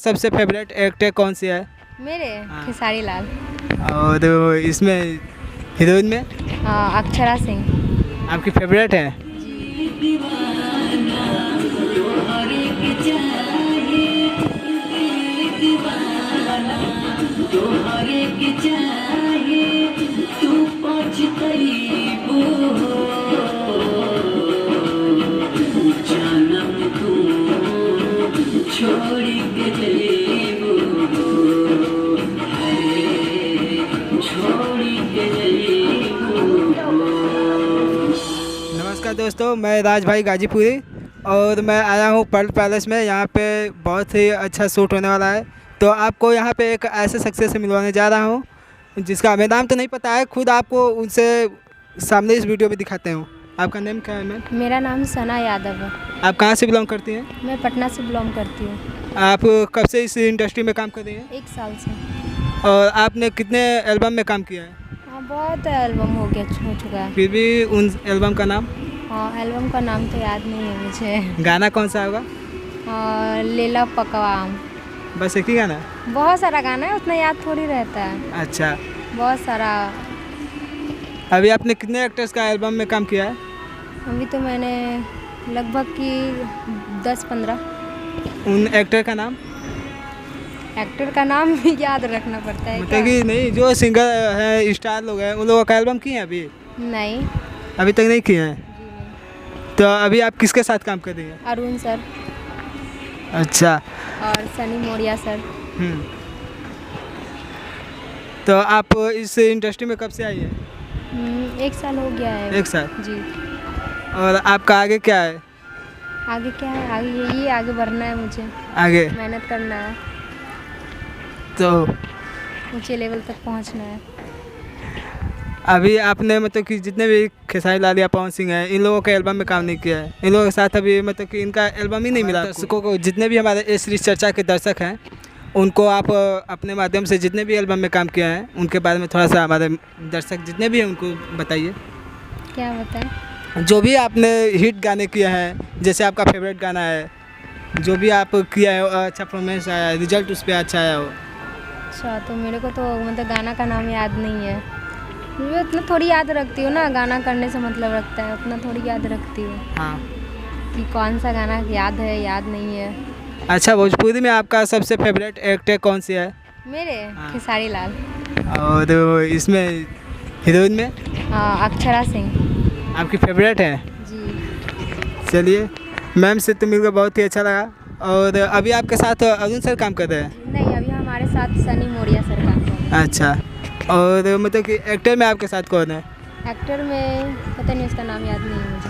सबसे favourite actor कौन सी है? मेरे हाँ। खेसारी लाल। और इसमें हीरोइन में अक्षरा सिंह। आपकी फेवरेट है? नमस्कार दोस्तों, मैं राज भाई गाजीपुरी और मैं आया हूँ पर्ल पैलेस में। यहाँ पे बहुत ही अच्छा शूट होने वाला है, तो आपको यहाँ पे एक ऐसे शख्सियत से मिलवाने जा रहा हूँ जिसका हमें नाम तो नहीं पता है। खुद आपको उनसे सामने इस वीडियो में दिखाते हूँ। आपका नेम क्या है मैम? मेरा नाम सना यादव है। आप कहाँ से बिलोंग करती हैं? मैं पटना से बिलोंग करती हूँ। आप कब से इस इंडस्ट्री में काम कर रही हैं? 1 साल से। और आपने कितने एल्बम में काम किया है? हाँ, बहुत एल्बम हो चुका है। फिर भी उन एल्बम का नाम? हाँ, एल्बम का नाम तो याद नहीं है मुझे। गाना कौन सा होगा? लेला पकवान। बस एक ही गाना? बहुत सारा गाना है, उतना याद थोड़ी रहता है। अच्छा, बहुत सारा। अभी आपने कितने एक्टर्स का एल्बम में काम किया है? अभी तो मैंने लगभग की 10-15। उन एक्टर का नाम? एक्टर का नाम भी याद रखना पड़ता है मतलब कि नहीं, जो सिंगर है, स्टार लोग हैं, उन लोगों का एल्बम किए हैं अभी? नहीं। अभी तक नहीं किए हैं। जी नहीं। तो अभी आप किसके साथ काम कर रही हैं? अरुण सर अच्छा। और सनी मोरिया सर। तो आप इस इंडस्ट्री में कब से आई है? 1 साल हो गया है। 1 साल। जी। और आपका आगे क्या है? आगे क्या है? आगे यही आगे बढ़ना है मुझे। आगे मेहनत करना है। तो ऊंचे लेवल तक पहुंचना है। अभी आपने मतलब कि जितने भी खेसारी लाल या पवन सिंह हैं, इन लोगों के एल्बम में काम नहीं किया है। इन लोगों के साथ अभी मतलब कि इनका एल्बम ही नहीं मिला। दर्शकों को, जितने भी हमारे इस सीरीज चर्चा के दर्शक हैं, उनको आप अपने माध्यम से जितने भी एल्बम में काम किया है उनके बारे में थोड़ा सा हमारे दर्शक जितने भी हैं उनको बताइए। क्या बताएं? जो भी आपने हिट गाने किए हैं, जैसे आपका फेवरेट गाना है, जो भी आप किया है, अच्छा परफॉर्मेंस आया है, रिजल्ट उस पर अच्छा आया हो। अच्छा, तो मेरे को तो मतलब गाना का नाम याद नहीं है। मुझे उतना थोड़ी याद रखती हूँ ना, गाना करने से मतलब रखता है, उतना थोड़ी याद रखती हूँ। हाँ। कि कौन सा गाना याद है, याद नहीं है। अच्छा, भोजपुरी में आपका सबसे फेवरेट एक्टर कौन सी है? मेरे हाँ। खेसारी लाल। और इसमें हीरोइन में अक्षरा सिंह। आपकी फेवरेट है? जी। चलिए, मैम से तो मिलकर बहुत ही अच्छा लगा। और अभी आपके साथ अरुण सर काम कर रहे हैं? नहीं, अभी हमारे साथ सनी मोरिया सर काम कर रहे हैं। अच्छा। और मतलब कि एक्टर में आपके साथ कौन है? एक्टर में पता नहीं, उसका नाम याद नहीं है मुझे।